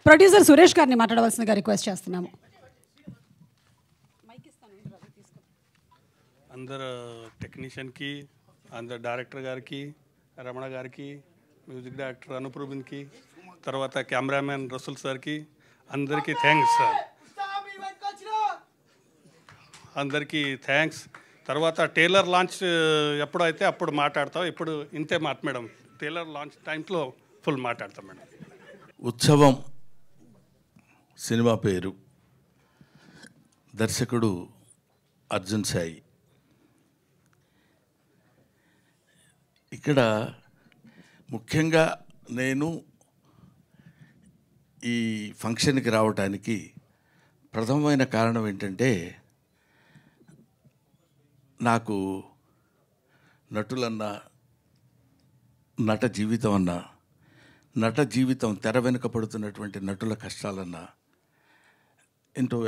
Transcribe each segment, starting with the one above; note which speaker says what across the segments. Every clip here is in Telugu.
Speaker 1: ప్రొడ్యూసర్ సురేష్ గారిని మాట్లాడవలసిందిగా రిక్వెస్ట్ చేస్తున్నాము.
Speaker 2: అందరు టెక్నీషియన్కి, అందరు డైరెక్టర్ గారికి, రమణ గారికి, మ్యూజిక్ డైరెక్టర్ అనూప్ రూబిన్కి, తర్వాత కెమెరామెన్ రసూల్ సార్కి అందరికీ థ్యాంక్స్ సార్. అందరికీ థ్యాంక్స్. తర్వాత టైలర్ లాంచ్ ఎప్పుడైతే అప్పుడు మాట్లాడతాం. ఇప్పుడు ఇంతే మాట మేడం. టైలర్ లాంచ్ టైంలో ఫుల్ మాట్లాడతాం మేడం.
Speaker 3: ఉత్సవం సినిమా పేరు, దర్శకుడు అర్జున్ సాయి. ఇక్కడ ముఖ్యంగా నేను ఈ ఫంక్షన్కి రావడానికి ప్రథమమైన కారణం ఏంటంటే, నాకు నటులన్నా, నట జీవితం అన్నా, నట జీవితం తెర వెనుక పడుతున్నటువంటి నటుల కష్టాలన్నా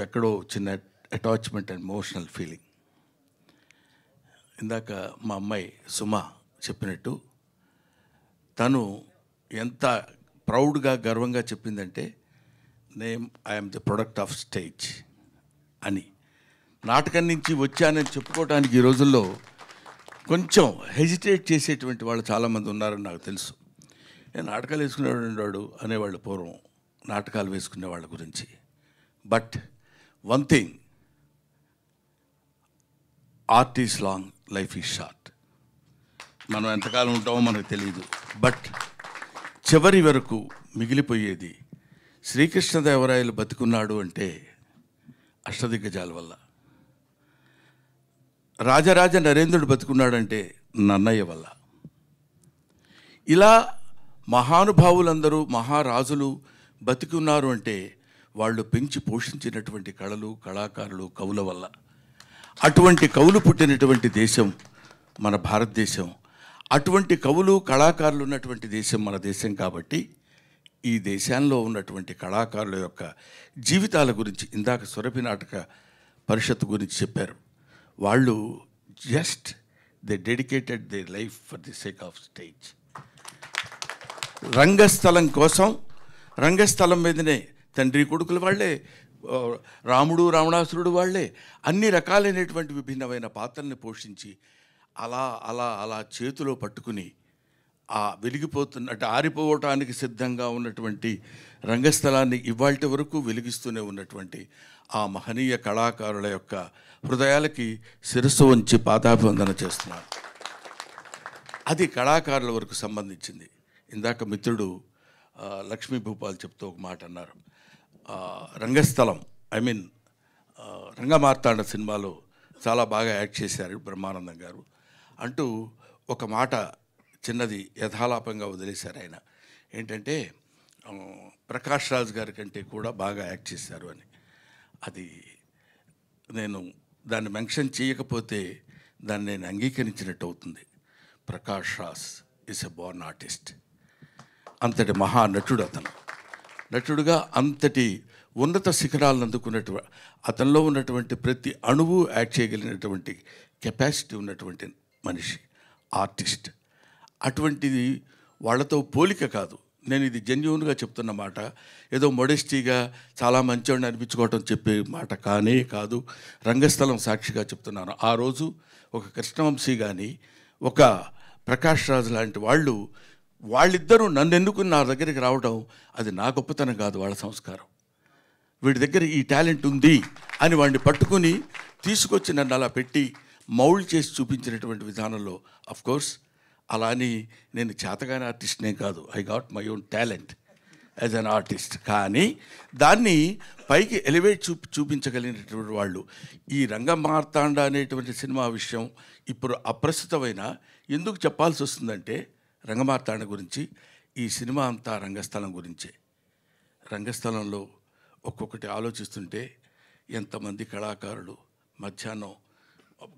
Speaker 3: ఎక్కడో చిన్న అటాచ్మెంట్ అండ్ ఎమోషనల్ ఫీలింగ్. ఇందాక మా అమ్మాయి సుమ చెప్పినట్టు, తను ఎంత ప్రౌడ్గా గర్వంగా చెప్పిందంటే, I'm the product of stage అని. నాటకం నుంచి వచ్చానని చెప్పుకోవడానికి ఈ రోజుల్లో కొంచెం హెజిటేట్ చేసేటువంటి వాళ్ళు చాలామంది ఉన్నారని నాకు తెలుసు. నేను నాటకాలు వేసుకునేవాడు అనేవాళ్ళు పూర్వం, నాటకాలు వేసుకునే వాళ్ళ గురించి. But one thing, art is long, life is short. మనం ఎంతకాలం ఉంటామో మనకు తెలియదు. బట్ చివరి వరకు మిగిలిపోయేది, శ్రీకృష్ణదేవరాయలు బతికున్నాడు అంటే అష్టదిగ్గజాల వల్ల, రాజరాజ నరేంద్రుడు బతుకున్నాడంటే నన్నయ్య వల్ల. ఇలా మహానుభావులందరూ, మహారాజులు బతికున్నారు అంటే వాళ్ళు పెంచి పోషించినటువంటి కళలు, కళాకారులు, కవుల వల్ల. అటువంటి కవులు పుట్టినటువంటి దేశం మన భారతదేశం. అటువంటి కవులు, కళాకారులు ఉన్నటువంటి దేశం మన దేశం. కాబట్టి ఈ దేశంలో ఉన్నటువంటి కళాకారుల యొక్క జీవితాల గురించి ఇందాక సురభి నాటక పరిషత్ గురించి చెప్పారు. వాళ్ళు just they dedicated they life for the sake of stage. రంగస్థలం కోసం, రంగస్థలం మీదనే తండ్రి కొడుకులు వాళ్ళే, రాముడు రావణాసురుడు వాళ్ళే అన్ని రకాలైనటువంటి విభిన్నమైన పాత్రల్ని పోషించి అలా అలా అలా చేతిలో పట్టుకుని ఆ వెలిగిపోతున్న, అంటే ఆరిపోవటానికి సిద్ధంగా ఉన్నటువంటి రంగస్థలాన్ని ఇవాల్టి వరకు వెలిగిస్తూనే ఉన్నటువంటి ఆ మహనీయ కళాకారుల యొక్క హృదయాలకి శిరస్సు వంచి పాదాభివందన చేస్తున్నారు. అది కళాకారుల వరకు సంబంధించింది. ఇందాక మిత్రుడు లక్ష్మీ భూపాల్ చెప్తూ ఒక మాట అన్నారు. రంగస్థలం, రంగమార్తాండ సినిమాలో చాలా బాగా యాక్ట్ చేశారు బ్రహ్మానందం గారు అంటూ ఒక మాట చిన్నది యథాలాపంగా వదిలేశారు ఆయన. ఏంటంటే, ప్రకాష్ రాజ్ గారి కంటే కూడా బాగా యాక్ట్ చేశారు అని. అది నేను దాన్ని మెన్షన్ చేయకపోతే దాన్ని నేను అంగీకరించినట్టు అవుతుంది. Prakash Raj is a Born artist. అంతటి మహానటుడు అతను. నటుడుగా అంతటి ఉన్నత శిఖరాలను అందుకున్నట్టు, అతనిలో ఉన్నటువంటి ప్రతి అణువు యాక్ట్ చేయగలిగినటువంటి కెపాసిటీ ఉన్నటువంటి మనిషి, ఆర్టిస్ట్. అటువంటిది వాళ్ళతో పోలిక కాదు. నేను ఇది జెన్యూన్గా చెప్తున్న మాట, ఏదో మొడెస్టీగా చాలా మంచివాడిని అనిపించుకోవటం చెప్పే మాట కానే కాదు. రంగస్థలం సాక్షిగా చెప్తున్నాను. ఆ రోజు ఒక కృష్ణవంశీ కానీ, ఒక ప్రకాష్ రాజ్ లాంటి వాళ్ళిద్దరూ నన్ను ఎన్నుకుని నా దగ్గరికి రావడం, అది నా గొప్పతనం కాదు, వాళ్ళ సంస్కారం. వీడి దగ్గర ఈ టాలెంట్ ఉంది అని వాడిని పట్టుకుని తీసుకొచ్చి నన్ను అలా పెట్టి మౌల్డ్ చేసి చూపించినటువంటి విధానంలో, అఫ్కోర్స్ అలా అని నేను చేతగానే ఆర్టిస్ట్నే కాదు, I got my own talent as an artist. కానీ దాన్ని పైకి ఎలివేట్ చూపించగలిగినటువంటి వాళ్ళు. ఈ రంగమార్తాండ అనేటువంటి సినిమా విషయం ఇప్పుడు అప్రస్తుతమైన ఎందుకు చెప్పాల్సి వస్తుందంటే, రంగమార్తాండ గురించి, ఈ సినిమా అంతా రంగస్థలం గురించే. రంగస్థలంలో ఒక్కొక్కటి ఆలోచిస్తుంటే ఎంతమంది కళాకారులు మధ్యాహ్నం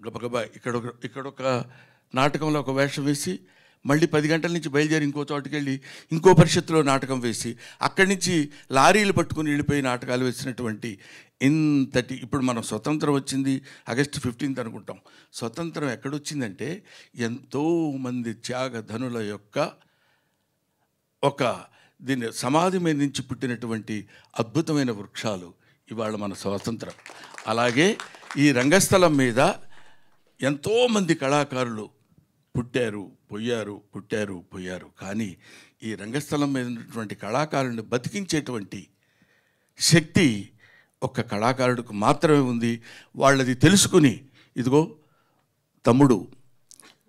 Speaker 3: గబగబా ఇక్కడొక నాటకంలో ఒక వేషం వేసి మళ్ళీ 10 గంటల నుంచి బయలుదేరి ఇంకో చోటుకి వెళ్ళి ఇంకో పరిషత్తులో నాటకం వేసి అక్కడి నుంచి లారీలు పట్టుకుని వెళ్ళిపోయి నాటకాలు వేసినటువంటి ఇంతటి, ఇప్పుడు మనం స్వతంత్రం వచ్చింది ఆగస్టు 15 అనుకుంటాం. స్వతంత్రం ఎక్కడొచ్చిందంటే ఎంతోమంది త్యాగధనుల యొక్క ఒక దీన్ని సమాధి మీద నుంచి పుట్టినటువంటి అద్భుతమైన వృక్షాలు ఇవాళ మన స్వాతంత్రం. అలాగే ఈ రంగస్థలం మీద ఎంతోమంది కళాకారులు పుట్టారు పోయారు. కానీ ఈ రంగస్థలం మీద ఉన్నటువంటి కళాకారుని బతికించేటువంటి శక్తి ఒక్క కళాకారుడికి మాత్రమే ఉంది. వాళ్ళది తెలుసుకుని ఇదిగో తమ్ముడు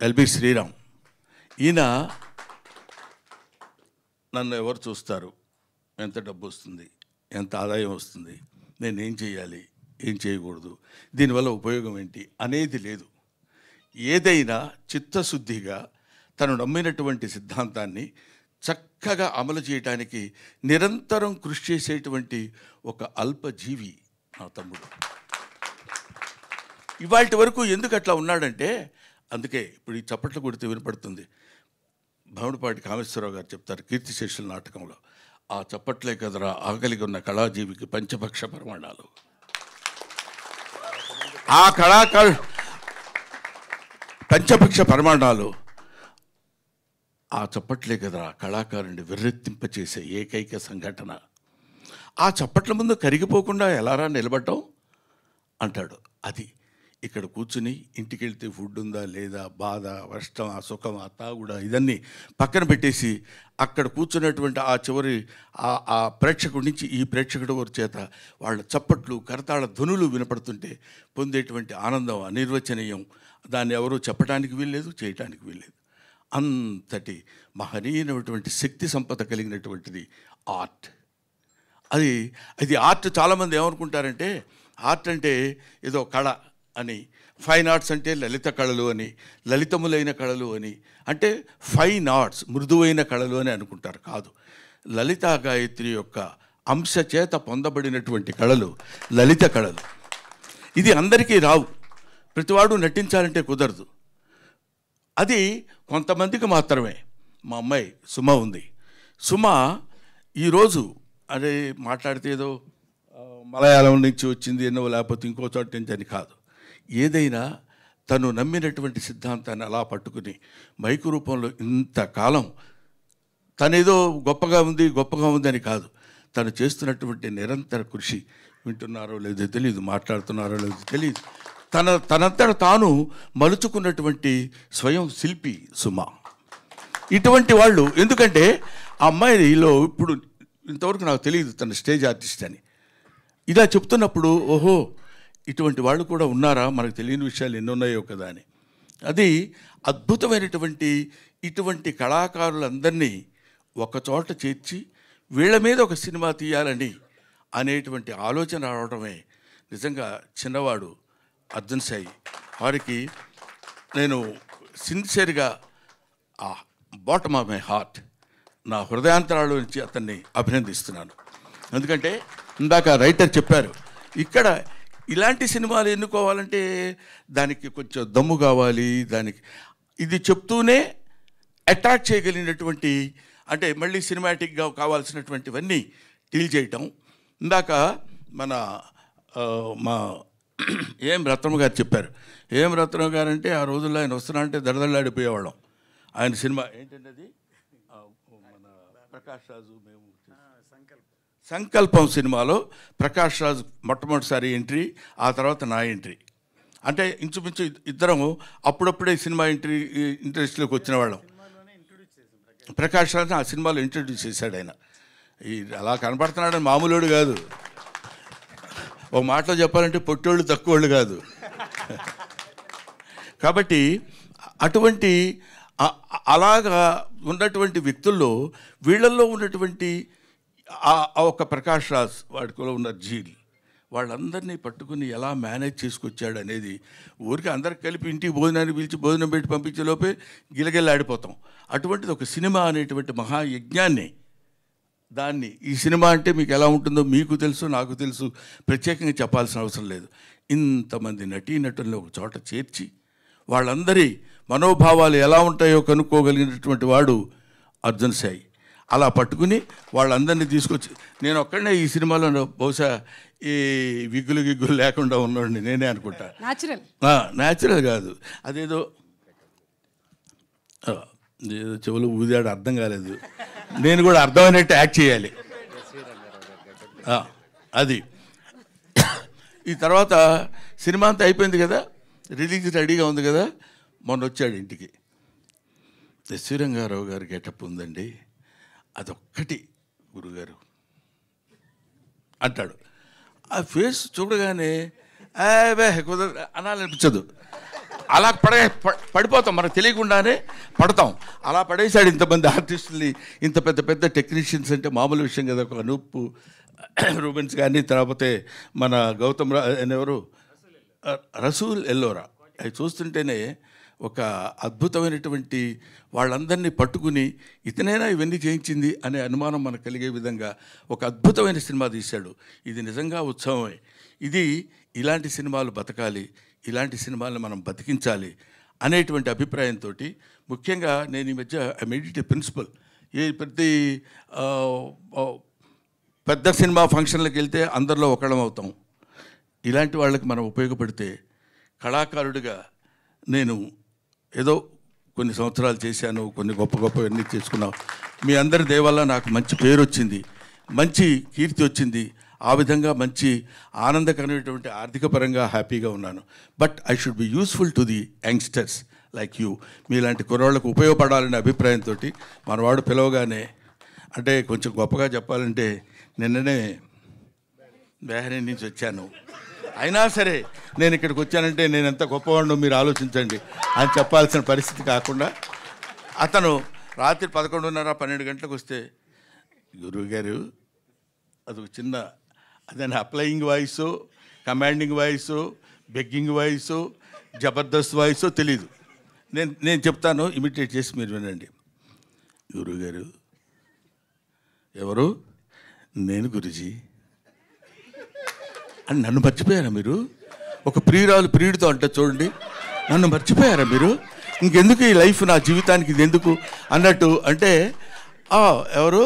Speaker 3: ఎల్బి శ్రీరామ్, ఈయన నన్ను ఎవరు చూస్తారు, ఎంత డబ్బు వస్తుంది, ఎంత ఆదాయం వస్తుంది, నేనేం చేయాలి, ఏం చేయకూడదు, దీనివల్ల ఉపయోగం ఏంటి అనేది లేదు. ఏదైనా చిత్తశుద్ధిగా తను నమ్మినటువంటి సిద్ధాంతాన్ని చక్కగా అమలు చేయడానికి నిరంతరం కృషి చేసేటువంటి ఒక అల్పజీవి నా తమ్ముడు. ఇవాటి వరకు ఎందుకు అట్లా ఉన్నాడంటే, అందుకే ఇప్పుడు ఈ చప్పట్లు కొడితే వినపడుతుంది. భవనపాటి కామేశ్వరరావు గారు చెప్తారు కీర్తిశేషుల నాటకంలో, ఆ చప్పట్లే కదరా ఆకలిగా ఉన్న కళాజీవికి పంచభక్ష ప్రమాణాలు. ఆ కళాకారు పంచభక్ష ప్రమాణాలు ఆ చప్పట్లే కదరా కళాకారుని విర్రెత్తింపచేసే ఏకైక సంఘటన. ఆ చప్పట్ల ముందు కరిగిపోకుండా ఎలారా నిలబడటం అంటాడు. అది ఇక్కడ కూర్చుని ఇంటికి వెళ్తే ఫుడ్ ఉందా లేదా, బాధ, కష్టం, ఆ సుఖం, ఆ తాగుడ, ఇదన్నీ పక్కన పెట్టేసి అక్కడ కూర్చున్నటువంటి ఆ చివరి ఆ ప్రేక్షకుడి నుంచి ఈ ప్రేక్షకుడి వారి చేత వాళ్ళ చప్పట్లు కరతాళ ధ్వనులు వినపడుతుంటే పొందేటువంటి ఆనందం అనిర్వచనీయం. దాన్ని ఎవరూ చెప్పడానికి వీల్లేదు, చేయటానికి వీల్లేదు. అంతటి మహనీయమైనటువంటి శక్తి సంపద కలిగినటువంటిది ఆర్ట్. అది ఆర్ట్. చాలామంది ఏమనుకుంటారంటే ఆర్ట్ అంటే ఏదో కళ అని, ఫైన్ ఆర్ట్స్ అంటే లలిత కళలు అని, లలితములైన కళలు అని, అంటే ఫైన్ ఆర్ట్స్ మృదువైన కళలు అని అనుకుంటారు. కాదు, లలితా గాయత్రి యొక్క అంశ చేత పొందబడినటువంటి కళలు లలిత కళలు. ఇది అందరికీ రావు, ప్రతివాడు నటించాలంటే కుదరదు. అది కొంతమందికి మాత్రమే. మా అమ్మాయి సుమ ఉంది. సుమ ఈరోజు అదే మాట్లాడితే ఏదో మలయాళం నుంచి వచ్చింది ఎన్నో, లేకపోతే ఇంకో చోట నుంచి అని కాదు. ఏదైనా తను నమ్మినటువంటి సిద్ధాంతాన్ని అలా పట్టుకుని మైకు రూపంలో ఇంతకాలం తనేదో గొప్పగా ఉంది అని కాదు, తను చేస్తున్నటువంటి నిరంతర కృషి. వింటున్నారో లేదో తెలియదు, మాట్లాడుతున్నారో లేదో తెలియదు, తనంతట తాను మలుచుకున్నటువంటి స్వయం శిల్పి సుమ. ఇటువంటి వాళ్ళు, ఎందుకంటే ఆ అమ్మాయిలో ఇప్పుడు ఇంతవరకు నాకు తెలియదు తన స్టేజ్ ఆర్టిస్ట్ అని. ఇలా చెప్తున్నప్పుడు ఓహో ఇటువంటి వాళ్ళు కూడా ఉన్నారా, మనకు తెలియని విషయాలు ఎన్నున్నాయో కదా అని. అది అద్భుతమైనటువంటి ఇటువంటి కళాకారులందరినీ ఒకచోట చేర్చి వీళ్ళ మీద ఒక సినిమా తీయాలని అనేటువంటి ఆలోచన రావడమే నిజంగా చిన్నవాడు అర్జున్ సాయి వారికి నేను సిన్సియర్గా బాటమ్ ఆఫ్ మై హార్ట్, నా హృదయాంతరాల నుంచి అతన్ని అభినందిస్తున్నాను. ఎందుకంటే ఇందాక రైటర్ చెప్పారు, ఇక్కడ ఇలాంటి సినిమాలు ఎన్నుకోవాలంటే దానికి కొంచెం దమ్ము కావాలి, దానికి ఇది చెప్తూనే అట్రాక్ట్ చేయగలిగినటువంటి, అంటే మళ్ళీ సినిమాటిక్గా కావాల్సినటువంటివన్నీ డీల్ చేయటం. ఇందాక మా ఏం రత్నమ్మ గారు చెప్పారు. ఏం రత్నమ్మ గారు అంటే ఆ రోజుల్లో ఆయన వస్తున్నా అంటే దడదళ్ళాడిపోయేవాళ్ళం. ఆయన సినిమా ఏంటంటే అది మన ప్రకాష్ రాజు, మేము సంకల్పం సినిమాలో ప్రకాష్ రాజు మొట్టమొదటిసారి ఎంట్రీ, ఆ తర్వాత నా ఎంట్రీ. అంటే ఇంచుమించు ఇద్దరము అప్పుడప్పుడే సినిమా ఇంట్రెస్ట్లోకి వచ్చిన వాళ్ళం. ప్రకాష్ రాజు ఆ సినిమాలో ఇంట్రడ్యూస్ చేశాడు ఆయన. అలా కనపడుతున్నాడని మామూలుడు కాదు, ఒక మాటలో చెప్పాలంటే పొట్టోళ్ళు తక్కువోళ్ళు కాదు. కాబట్టి అటువంటి అలాగా ఉన్నటువంటి వ్యక్తుల్లో వీళ్ళల్లో ఉన్నటువంటి ఒక ప్రకాష్ రాజ్, వాడిలో ఉన్న జీల్, వాళ్ళందరినీ పట్టుకుని ఎలా మేనేజ్ చేసుకొచ్చాడు అనేది ఊరికి అందరికి కలిపి ఇంటికి భోజనాన్ని పిలిచి భోజనం పెట్టి పంపించే లోపే గిలగిల్లాడిపోతాం. అటువంటిది ఒక సినిమా అనేటువంటి మహాయజ్ఞాన్ని, దాన్ని ఈ సినిమా అంటే మీకు ఎలా ఉంటుందో మీకు తెలుసు, నాకు తెలుసు, ప్రత్యేకంగా చెప్పాల్సిన అవసరం లేదు. ఇంతమంది నటీనటులను ఒక చోట చేర్చి వాళ్ళందరి మనోభావాలు ఎలా ఉంటాయో కనుక్కోగలిగినటువంటి వాడు అర్జున్ సాయి. అలా పట్టుకుని వాళ్ళందరినీ తీసుకొచ్చి, నేను ఒక్కడనే ఈ సినిమాలో బహుశా ఈ విగ్గులు లేకుండా ఉన్నాడు నేనే అనుకుంటా. న్యాచురల్ కాదు, అదేదో చెవులు ఊదాడు, అర్థం కాలేదు. నేను కూడా అర్థమైనట్టు యాక్ట్ చేయాలి. అది ఈ తర్వాత సినిమా అంతా అయిపోయింది కదా, రిలీజ్ రెడీగా ఉంది కదా. మొన్న వచ్చాడు ఇంటికి, ఎస్వి రంగారావు గారు గెటప్ ఉందండి, అదొక్కటి గురుగారు అంటాడు. ఆ ఫేస్ చూడగానే కుదరదు అనాలనిపించదు. అలా పడిపోతాం, మనకు తెలియకుండానే పడతాం. అలా పడేశాడు ఇంతమంది ఆర్టిస్టుల్ని, ఇంత పెద్ద పెద్ద టెక్నీషియన్స్. అంటే మామూలు విషయం కదా. ఒక అనూప్ రూబెన్స్ కానీ, తర్వాత మన గౌతమ్ ఎవరు రసూల్ ఎల్లోరా, అవి చూస్తుంటేనే ఒక అద్భుతమైనటువంటి వాళ్ళందరినీ పట్టుకుని ఇతనైనా ఇవన్నీ చేయించింది అనే అనుమానం మనకు కలిగే విధంగా ఒక అద్భుతమైన సినిమా తీశాడు. ఇది నిజంగా ఉత్సవమే. ఇది ఇలాంటి సినిమాలు బతకాలి, ఇలాంటి సినిమాలను మనం బతికించాలి అనేటువంటి అభిప్రాయంతో, ముఖ్యంగా నేను ఈ మధ్య మెడిటేటివ్ ప్రిన్సిపల్, ప్రతి పెద్ద సినిమా ఫంక్షన్లకు వెళ్తే అందరిలో ఒకళ్ళం అవుతాం. ఇలాంటి వాళ్ళకి మనం ఉపయోగపడితే, కళాకారుడిగా నేను ఏదో కొన్ని సంవత్సరాలు చేశాను, కొన్ని గొప్ప గొప్పవన్నీ చేసుకున్నాం. మీ అందరి దయ వల్ల నాకు మంచి పేరు వచ్చింది, మంచి కీర్తి వచ్చింది. ఆ విధంగా మంచి ఆనందకరమైనటువంటి ఆర్థిక పరంగా హ్యాపీగా ఉన్నాను. But I should be useful to the youngsters like you. మీలాంటి కుర్రాళ్ళకు ఉపయోగపడాలనే అభిప్రాయంతో మనవాడు పిలవగానే, అంటే కొంచెం గొప్పగా చెప్పాలంటే నిన్ననే బెహరీన్ నుంచి వచ్చాను, అయినా సరే నేను ఇక్కడికి వచ్చానంటే నేను ఎంత గొప్పవాడినో మీరు ఆలోచించండి అని చెప్పాల్సిన పరిస్థితి కాకుండా, అతను రాత్రి 11:30, 12 గంటలకు వస్తే, గురువుగారు అదొక చిన్న అదే applying voice, commanding voice, begging voice, Jabardasth voice తెలీదు. నేను చెప్తాను, ఇమిటేట్ చేసి మీరు వినండి. గురువుగారు ఎవరు? నేను గురుజీ అని. నన్ను మర్చిపోయారా మీరు? ఒక ప్రియురాలు ప్రియుడితో అంటే చూడండి, నన్ను మర్చిపోయారా మీరు? ఇంకెందుకు ఈ లైఫ్, నా జీవితానికి ఇది ఎందుకు అన్నట్టు. అంటే ఎవరు?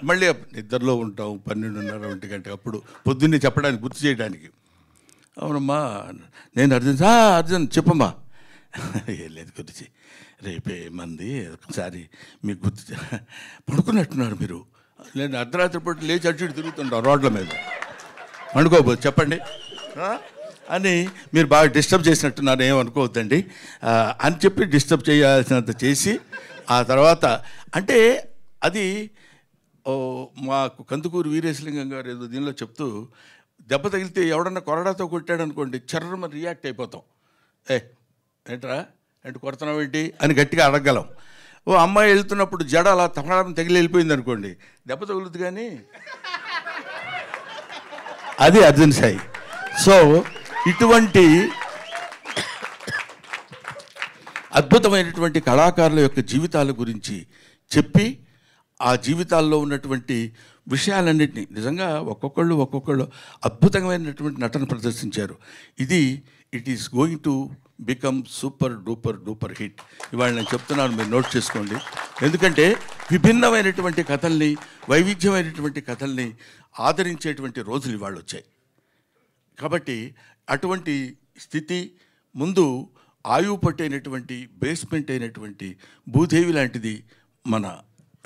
Speaker 3: మళ్ళీ నిద్రలో ఉంటాం 12:30, 1 గంట, అప్పుడు పొద్దున్నే చెప్పడానికి, గుర్తు చేయడానికి. అవునమ్మా, నేను అర్జున్ చెప్పమ్మా. ఏం లేదు గురించి, రేపే మంది ఒకసారి మీకు గుర్తు పడుకున్నట్టున్నారు మీరు. నేను అర్ధరాత్రి పూట లేచి అటు ఇటు తిరుగుతుంటాం రోడ్ల మీద, అనుకోబోదు చెప్పండి అని మీరు బాగా డిస్టర్బ్ చేసినట్టున్నారు, ఏమనుకోవద్దండి అని చెప్పి డిస్టర్బ్ చేయాల్సినంత చేసి, ఆ తర్వాత అంటే అది మాకు కందుకూరు వీరేశలింగం గారు ఏదో దీనిలో చెప్తూ, దెబ్బ తగిలితే ఎవడన్నా కొరడాతో కొట్టాడు అనుకోండి, చర్రమని రియాక్ట్ అయిపోతాం. ఏంట్రా అంటే కొడుతున్నావు ఏంటి అని గట్టిగా అడగగలం. ఓ అమ్మాయి వెళ్తున్నప్పుడు జడ అలా తగడం తగిలి వెళ్ళిపోయింది అనుకోండి, దెబ్బ తగులుతుంది కానీ అది అర్జున్ సాయి. సో ఇటువంటి అద్భుతమైనటువంటి కళాకారుల యొక్క జీవితాల గురించి చెప్పి, ఆ జీవితాల్లో ఉన్నటువంటి విషయాలన్నింటినీ నిజంగా ఒక్కొక్కళ్ళు అద్భుతమైనటువంటి నటన ప్రదర్శించారు. It is going to become super duper hit. ఇవాళ నేను చెప్తున్నాను, మీరు నోట్ చేసుకోండి. ఎందుకంటే విభిన్నమైనటువంటి కథల్ని, వైవిధ్యమైనటువంటి కథల్ని ఆదరించేటువంటి రోజులు ఇవాళ వచ్చాయి. కాబట్టి అటువంటి స్థితి ముందు ఆయువు పట్టైనటువంటి, బేస్మెంట్ అయినటువంటి భూదేవి లాంటిది మన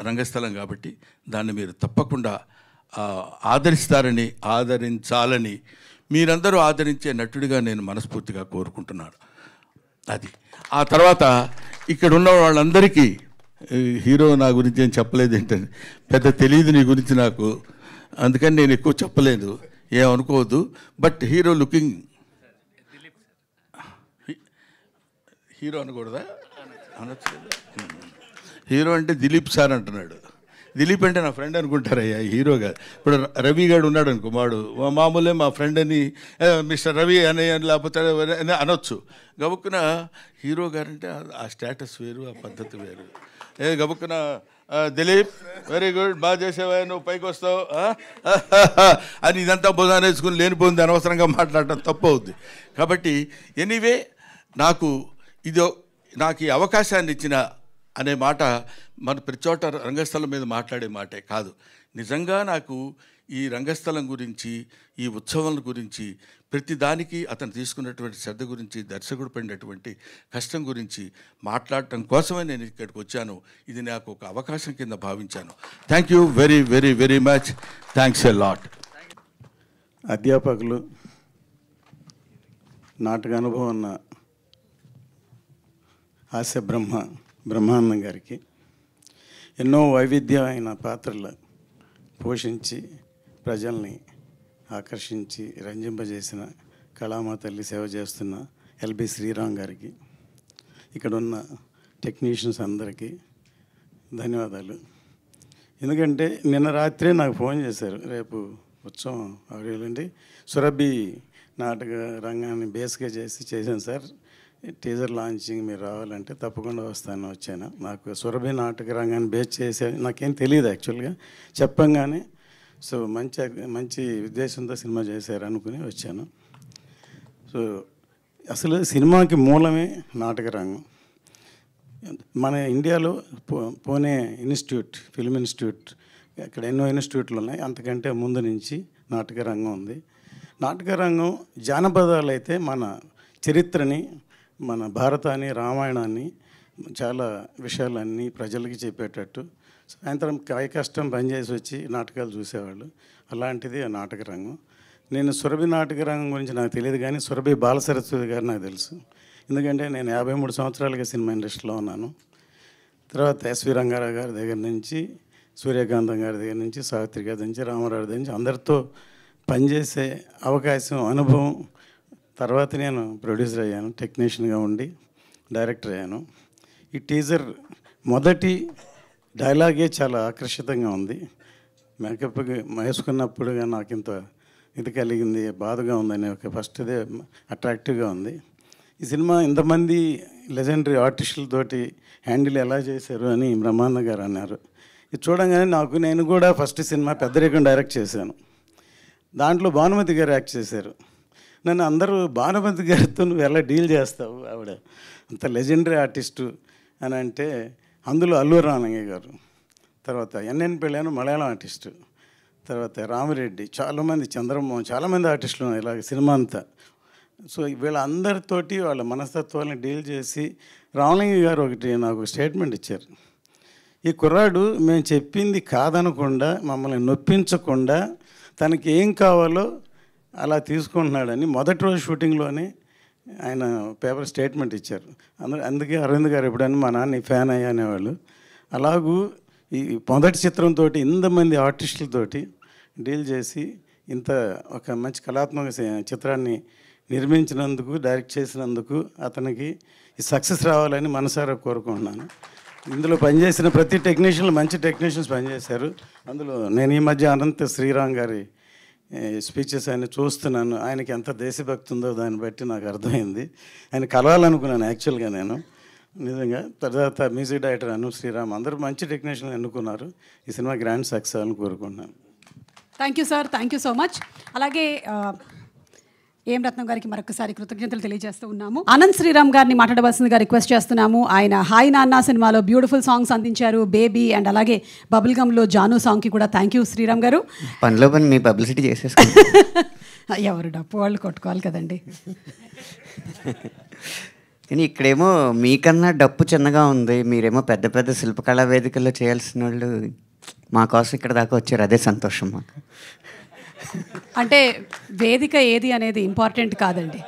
Speaker 3: రంగస్థలం. కాబట్టి దాన్ని మీరు తప్పకుండా ఆదరిస్తారని, ఆదరించాలని, మీరందరూ ఆదరించే నటుడిగా నేను మనస్ఫూర్తిగా కోరుకుంటున్నాను. అది ఆ తర్వాత ఇక్కడ ఉన్న వాళ్ళందరికీ, హీరో నా గురించి ఏం చెప్పలేదు ఏంటంటే, పెద్ద తెలియదు నీ గురించి నాకు, అందుకని నేను ఎక్కువ చెప్పలేదు, ఏమనుకోవద్దు. బట్ హీరో లుకింగ్, హీరో అనకూడదా? అనొచ్చు కదా. హీరో అంటే దిలీప్ సార్ అంటున్నాడు. దిలీప్ అంటే నా ఫ్రెండ్ అనుకుంటారయ్యా, హీరో కాదు. ఇప్పుడు రవి గారు ఉన్నాడు అనుకో, మామూలే మా ఫ్రెండ్ అని, మిస్టర్ రవి అని లేకపోతే అనొచ్చు. గబుక్కున హీరో గారంటే ఆ స్టేటస్ వేరు, ఆ పద్ధతి వేరు. గబుక్కున దిలీప్ వెరీ గుడ్, బాగా చేసేవా, నువ్వు పైకి వస్తావు అని ఇదంతా బోధాన వేసుకుని లేనిపోయింది అనవసరంగా మాట్లాడటం తప్పు అవుద్ది. కాబట్టి ఎనీవే, నాకు ఈ అవకాశాన్ని ఇచ్చిన అనే మాట మన ప్రతి చోట రంగస్థలం మీద మాట్లాడే మాటే కాదు. నిజంగా నాకు ఈ రంగస్థలం గురించి, ఈ ఉత్సవం గురించి, ప్రతి దానికి అతను తీసుకున్నటువంటి శ్రద్ధ గురించి, దర్శకుడు పడినటువంటి కష్టం గురించి మాట్లాడటం కోసమే నేను ఇక్కడికి వచ్చాను. ఇది నాకు ఒక అవకాశం కింద భావించాను. Thank you very very very much. Thanks a lot.
Speaker 4: అధ్యాపకులు, నాటక అనుభవం ఉన్న హాస్య బ్రహ్మానందం గారికి ఎన్నో వైవిధ్యమైన పాత్రలు పోషించి ప్రజల్ని ఆకర్షించి రంజింపజేసిన కళామా తల్లి సేవ చేస్తున్న ఎల్బి శ్రీరామ్ గారికి, ఇక్కడ ఉన్న టెక్నీషియన్స్ అందరికీ ధన్యవాదాలు. ఎందుకంటే నిన్న రాత్రే నాకు ఫోన్ చేశారు, రేపు ఉత్సవం ఆడియోలండి, సురభి నాటక రంగాన్ని బేస్గా చేశాను సార్, టీజర్ లాంచింగ్ మీరు రావాలంటే తప్పకుండా వచ్చాను. నాకు సురభి నాటక రంగాన్ని బేస్ చేసే నాకేం తెలియదు యాక్చువల్గా, చెప్పంగానే సో మంచి ఉద్దేశంతో సినిమా చేశారు అనుకుని వచ్చాను. సో అసలు సినిమాకి మూలమే నాటక రంగం. మన ఇండియాలో పూణే ఇన్స్టిట్యూట్, ఫిల్మ్ ఇన్స్టిట్యూట్, అక్కడ ఎన్నో ఇన్స్టిట్యూట్లు ఉన్నాయి, అంతకంటే ముందు నుంచి నాటక రంగం ఉంది. నాటక రంగం జానపదాలు అయితే మన చరిత్రని, మన భారతాన్ని, రామాయణాన్ని, చాలా విషయాలన్నీ ప్రజలకి చెప్పేటట్టు సాయంత్రం కాయ కష్టం పనిచేసి వచ్చి నాటకాలు చూసేవాళ్ళు. అలాంటిది ఆ నాటక రంగం. నేను సురభి నాటక రంగం గురించి నాకు తెలియదు, కానీ సురభి బాలసరస్వతి గారు నాకు తెలుసు. ఎందుకంటే నేను 53 సంవత్సరాలుగా సినిమా ఇండస్ట్రీలో ఉన్నాను. తర్వాత ఎస్వి రంగారావు గారి దగ్గర నుంచి, సూర్యకాంతం గారి దగ్గర నుంచి, సావిత్రి గారి నుంచి, రామారావు దగ్గర నుంచి అందరితో పనిచేసే అవకాశం, అనుభవం. తర్వాత నేను ప్రొడ్యూసర్ అయ్యాను, టెక్నీషియన్గా ఉండి డైరెక్టర్ అయ్యాను. ఈ టీజర్ మొదటి డైలాగే చాలా ఆకర్షితంగా ఉంది. మేకప్ వేసుకున్నప్పుడుగా నాకు ఇంత ఇది కలిగింది, బాధగా ఉందని ఒక ఫస్ట్ ఇదే అట్రాక్టివ్గా ఉంది. ఈ సినిమా ఇంతమంది లెజెండరీ ఆర్టిస్టులతోటి హ్యాండిల్ ఎలా చేశారు అని బ్రహ్మానంద గారు అన్నారు. ఇది చూడంగానే నేను కూడా ఫస్ట్ సినిమా పెద్దరికం డైరెక్ట్ చేశాను. దాంట్లో భానుమతి గారు యాక్ట్ చేశారు. నన్ను అందరూ భానుమతి గారితో నువ్వు ఎలా డీల్ చేస్తావు, ఆవిడ అంత లెజెండరీ ఆర్టిస్టు అని అంటే, అందులో అల్లు రామలింగ గారు, తర్వాత ఎన్ఎన్ పెళ్ళాను మలయాళం ఆర్టిస్టు, తర్వాత రామిరెడ్డి, చాలామంది, చంద్రమోహన్, చాలామంది ఆర్టిస్టులు ఉన్నాయి ఇలాగ సినిమా అంతా. సో వీళ్ళందరితోటి వాళ్ళ మనస్తత్వాలను డీల్ చేసి రామలింగ గారు ఒకటి నాకు స్టేట్మెంట్ ఇచ్చారు. ఈ కుర్రాడు మేము చెప్పింది కాదనకుండా, మమ్మల్ని నొప్పించకుండా, తనకి ఏం కావాలో అలా తీసుకుంటున్నాడని మొదటి రోజు షూటింగ్లోనే ఆయన పేపర్ స్టేట్మెంట్ ఇచ్చారు. అందుకే అరవింద్ గారు ఎప్పుడైనా మా నాన్న ఫ్యాన్ అయ్యా అనేవాళ్ళు. అలాగూ ఈ మొదటి చిత్రంతో ఇంతమంది ఆర్టిస్టులతోటి డీల్ చేసి ఇంత ఒక మంచి కళాత్మక చిత్రాన్ని నిర్మించినందుకు, డైరెక్ట్ చేసినందుకు అతనికి ఈ సక్సెస్ రావాలని మనసారా కోరుకుంటున్నాను. ఇందులో పనిచేసిన ప్రతి టెక్నీషియన్లు మంచి టెక్నీషియన్స్ పనిచేశారు. అందులో నేను ఈ మధ్య అనంత శ్రీరామ్ గారి స్పీచెస్ ఆయన చూస్తున్నాను. ఆయనకి ఎంత దేశభక్తి ఉందో దాన్ని బట్టి నాకు అర్థమైంది. ఆయన కలవాలనుకున్నాను యాక్చువల్గా నేను నిజంగా. తర్వాత మ్యూజిక్ డైరెక్టర్ అను శ్రీరామ్, అందరూ మంచి టెక్నీషియన్లు ఎన్నుకున్నారు. ఈ సినిమా గ్రాండ్ సక్సెస్ అని కోరుకుంటున్నాను.
Speaker 1: Thank you sir, thank you so much. అలాగే ఏం రత్నం గారికి మరొకసారి కృతజ్ఞతలు తెలియజేస్తూ ఉన్నాము. అనంత్ శ్రీరామ్ గారిని మాట్లాడవలసిందిగా రిక్వెస్ట్ చేస్తున్నాము. ఆయన హాయ్ నాన్న సినిమాలో బ్యూటిఫుల్ సాంగ్స్ అందించారు, బేబీ అండ్ అలాగే బబుల్ గమ్లో జాను సాంగ్కి కూడా థ్యాంక్ యూ శ్రీరామ్ గారు.
Speaker 5: పనిలో పని మీ పబ్లిసిటీ చేసేసుకో.
Speaker 1: ఎవరు డప్పు వాళ్ళు కొట్టుకోవాలి కదండి.
Speaker 5: కానీ ఇక్కడేమో మీకన్నా డప్పు చిన్నగా ఉంది, మీరేమో పెద్ద పెద్ద శిల్పకళా వేదికల్లో చేయాల్సిన వాళ్ళు మా కోసం ఇక్కడ దాకా వచ్చారు, అదే సంతోషం మాకు.
Speaker 1: అంటే వేదిక ఏది అనేది ఇంపార్టెంట్ కాదండి.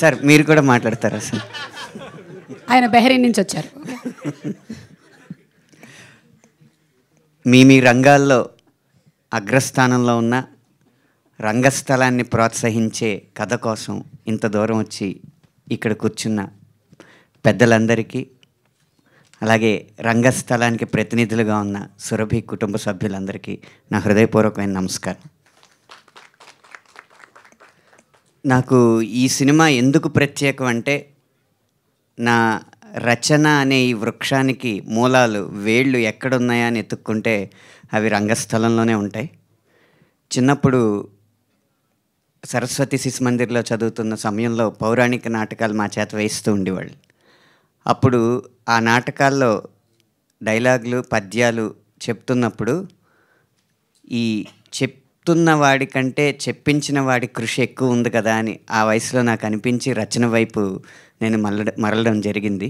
Speaker 5: సార్ మీరు కూడా మాట్లాడతారా సార్?
Speaker 1: ఆయన బెహరీన్ నుంచి వచ్చారు.
Speaker 5: మీ రంగాల్లో అగ్రస్థానంలో ఉన్న రంగస్థలాన్ని ప్రోత్సహించే కథ కోసం ఇంత దూరం వచ్చి ఇక్కడ కూర్చున్న పెద్దలందరికీ, అలాగే రంగస్థలానికి ప్రతినిధులుగా ఉన్న సురభి కుటుంబ సభ్యులందరికీ నా హృదయపూర్వకమైన నమస్కారం. నాకు ఈ సినిమా ఎందుకు ప్రత్యేకం అంటే, నా రచన అనే ఈ వృక్షానికి మూలాలు, వేళ్ళు ఎక్కడున్నాయా అని ఎత్తుక్కుంటే అవి రంగస్థలంలోనే ఉంటాయి. చిన్నప్పుడు సరస్వతి శిశు మందిర్లో చదువుతున్న సమయంలో పౌరాణిక నాటకాలు మా చేత వేయిస్తూ ఉండేవాళ్ళు. అప్పుడు ఆ నాటకాల్లో డైలాగులు, పద్యాలు చెప్తున్నప్పుడు ఈ చెప్తున్న వాడి కంటే చెప్పించిన వాడి కృషి ఎక్కువ ఉంది కదా అని ఆ వయసులో నాకు అనిపించి రచన వైపు నేను మరలడం జరిగింది.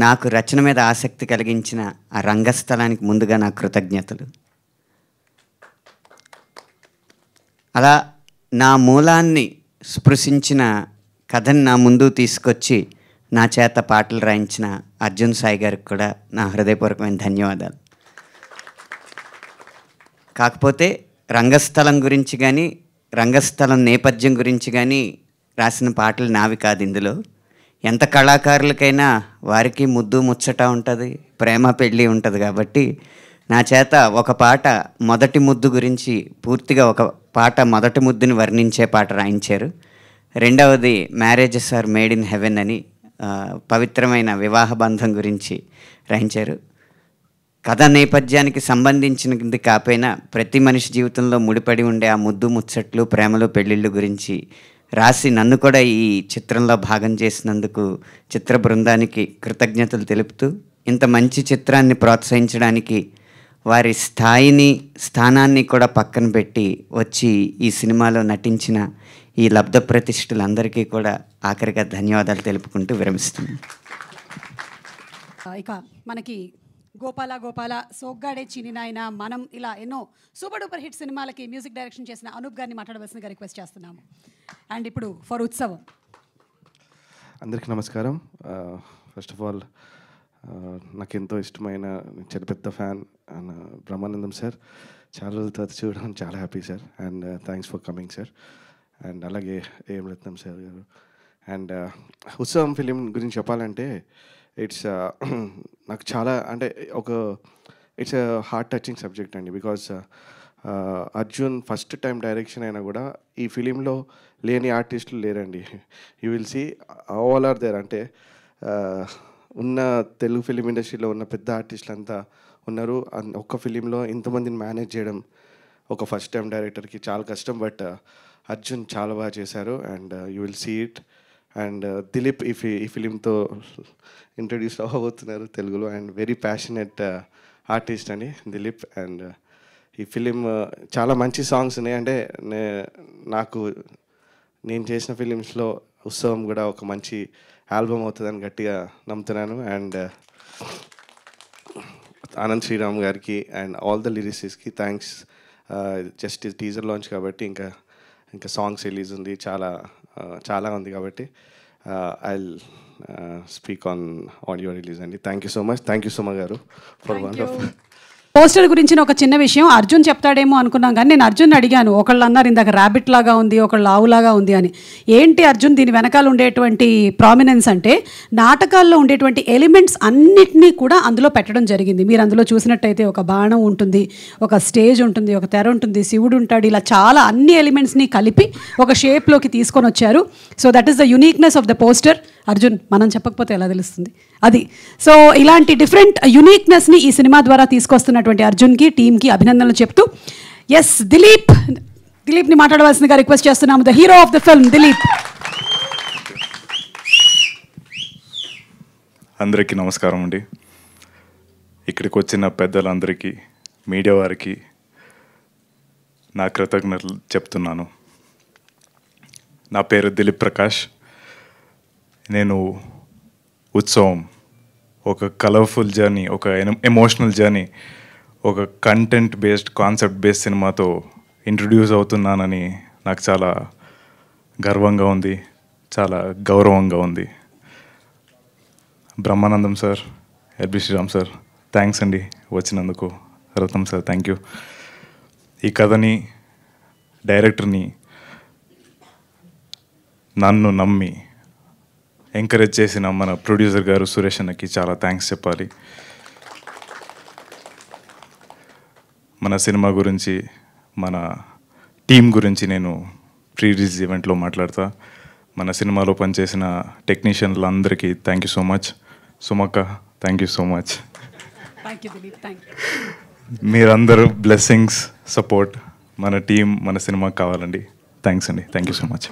Speaker 5: నాకు రచన మీద ఆసక్తి కలిగించిన ఆ రంగస్థలానికి ముందుగా నా కృతజ్ఞతలు. అలా నా మూలాన్ని స్పృశించిన కథని నా ముందు తీసుకొచ్చి నా చేత పాటలు రాయించిన అర్జున్ సాయి గారికి కూడా నా హృదయపూర్వకమైన ధన్యవాదాలు. కాకపోతే రంగస్థలం గురించి కానీ రంగస్థలం నేపథ్యం గురించి కానీ రాసిన పాటలు నావి కాదు. ఇందులో ఎంత కళాకారులకైనా వారికి ముద్దు ముచ్చట ఉంటుంది, ప్రేమ పెళ్ళి ఉంటుంది. కాబట్టి నా చేత ఒక పాట మొదటి ముద్దు గురించి పూర్తిగా ఒక పాట మొదటి ముద్దుని వర్ణించే పాట రాయించారు. రెండవది marriages are made in heaven అని పవిత్రమైన వివాహ బంధం గురించి రాయించారు. కథ నేపథ్యానికి సంబంధించినది కాకపోయినా ప్రతి మనిషి జీవితంలో ముడిపడి ఉండే ఆ ముద్దు ముచ్చట్లు, ప్రేమలు, పెళ్ళిళ్ళు గురించి రాసి నన్ను కూడా ఈ చిత్రంలో భాగం చేసినందుకు చిత్ర బృందానికి కృతజ్ఞతలు తెలుపుతూ, ఇంత మంచి చిత్రాన్ని ప్రోత్సహించడానికి వారి స్థానాన్ని కూడా పక్కన పెట్టి వచ్చి ఈ సినిమాలో నటించిన ఈ లబ్ధ ప్రతిష్ఠులందరికీ కూడా ఆఖరిగా ధన్యవాదాలు తెలుపుకుంటూ విరమిస్తున్నాను.
Speaker 1: ఇక మనకి గోపాల గోపాల, సోగ్గాడే చినినాయన, మనం ఇలా ఎన్నో సూపర్ డూపర్ హిట్ సినిమాలకి మ్యూజిక్ డైరెక్షన్ చేసిన అనూప్ గారిని మాట్లాడవలసిందిగా రిక్వెస్ట్ చేస్తున్నాము. అండ్ ఇప్పుడు ఫర్ ఉత్సవం.
Speaker 6: అందరికీ నమస్కారం. ఫస్ట్ ఆఫ్ ఆల్ నాకు ఎంతో ఇష్టమైన చాలా పెద్ద ఫ్యాన్ బ్రహ్మానందం సార్. చాలా రోజుల తర్వాత చూడడం చాలా happy sir. And thanks for coming sir. And అలాగే ఏం రత్నం సార్ గారు. అండ్ ఉత్సవం ఫిలిం గురించి చెప్పాలంటే ఇట్స్ నాకు చాలా అంటే ఇట్స్ హార్ట్ టచింగ్ సబ్జెక్ట్ అండి. Because Arjun first time direction అయినా కూడా ఈ ఫిలింలో లేని ఆర్టిస్టులు లేరండి. You will see all are there. అంటే ఉన్న తెలుగు ఫిలిం ఇండస్ట్రీలో ఉన్న పెద్ద ఆర్టిస్టులు అంతా ఉన్నారు. ఒక్క ఫిలింలో ఇంతమందిని మేనేజ్ చేయడం ఒక ఫస్ట్ టైం డైరెక్టర్కి చాలా కష్టం. బట్ అర్జున్ చాలా బాగా చేశారు. And you will see it. And Dilip ఈ ఫిలింతో ఇంట్రడ్యూస్ అవ్వబోతున్నారు తెలుగులో. అండ్ వెరీ ప్యాషనెట్ ఆర్టిస్ట్ అండి దిలీప్. అండ్ ఈ ఫిలిం చాలా మంచి సాంగ్స్ ఉన్నాయి. అంటే నేను చేసిన ఫిలిమ్స్లో ఉత్సవం కూడా ఒక మంచి ఆల్బమ్ అవుతుందని గట్టిగా నమ్ముతున్నాను. అండ్ ఆనంద్ శ్రీరామ్ గారికి అండ్ ఆల్ ద లిరిసిస్ట్కి థ్యాంక్స్. జస్ట్ టీజర్ లాంచ్ కాబట్టి ఇంకా సాంగ్స్ రిలీజ్ ఉంది, చాలా ఉంది. కాబట్టి I speak on audio release అండి. Thank you so much. Thank you so much గారు ఫర్ వండర్ఫుల్.
Speaker 1: పోస్టర్ గురించిన ఒక చిన్న విషయం అర్జున్ చెప్తాడేమో అనుకున్నాం, కానీ నేను అర్జున్ అడిగాను. ఒకళ్ళు అన్నారు ఇందాక ర్యాబిట్ లాగా ఉంది, ఒకళ్ళు ఆవులాగా ఉంది అని. ఏంటి అర్జున్ దీని వెనకాల ఉండేటువంటి ప్రామినెన్స్ అంటే నాటకాల్లో ఉండేటువంటి ఎలిమెంట్స్ అన్నిటినీ కూడా అందులో పెట్టడం జరిగింది. మీరు అందులో చూసినట్టయితే ఒక బాణం ఉంటుంది, ఒక స్టేజ్ ఉంటుంది, ఒక తెర ఉంటుంది, శివుడు ఉంటాడు. ఇలా చాలా అన్ని ఎలిమెంట్స్ని కలిపి ఒక షేప్లోకి తీసుకొని వచ్చారు. So that is the uniqueness of the poster. Arjun మనం చెప్పకపోతే ఎలా తెలుస్తుంది అది. సో ఇలాంటి డిఫరెంట్ యునీక్నెస్ని ఈ సినిమా ద్వారా తీసుకొస్తున్నటువంటి అర్జున్కి, టీమ్కి అభినందనలు చెప్తూ, ఎస్ దిలీప్ని మాట్లాడవలసిందిగా రిక్వెస్ట్ చేస్తున్నాము. The hero of the film Dilip.
Speaker 7: అందరికీ నమస్కారం అండి. ఇక్కడికి వచ్చిన పెద్దలందరికీ, మీడియా వారికి నా కృతజ్ఞతలు చెప్తున్నాను. నా పేరు దిలీప్ ప్రకాష్. నేను ఉత్సవం ఒక కలర్ఫుల్ జర్నీ, ఒక ఎమోషనల్ జర్నీ, ఒక కంటెంట్ బేస్డ్, కాన్సెప్ట్ బేస్డ్ సినిమాతో ఇంట్రడ్యూస్ అవుతున్నానని నాకు చాలా గర్వంగా ఉంది, చాలా గౌరవంగా ఉంది. Brahmanandam sir, LB Sriram sir, thanks అండి వచ్చినందుకు. Ratnam sir thank you. ఈ కథని, డైరెక్టర్ని నన్ను నమ్మి ఎంకరేజ్ చేసిన మన ప్రొడ్యూసర్ గారు సురేష్ అన్నకి చాలా థ్యాంక్స్ చెప్పాలి. మన సినిమా గురించి, మన టీం గురించి నేను ప్రీ రిలీజ్ ఈవెంట్లో మాట్లాడతా. మన సినిమాలో పనిచేసిన టెక్నీషియన్లందరికీ థ్యాంక్ యూ సో మచ్. సుమక్క థ్యాంక్ యూ సో మచ్. మీరందరూ బ్లెస్సింగ్స్, సపోర్ట్ మన టీం, మన సినిమాకి కావాలండి. థ్యాంక్స్ అండి. Thank you so much.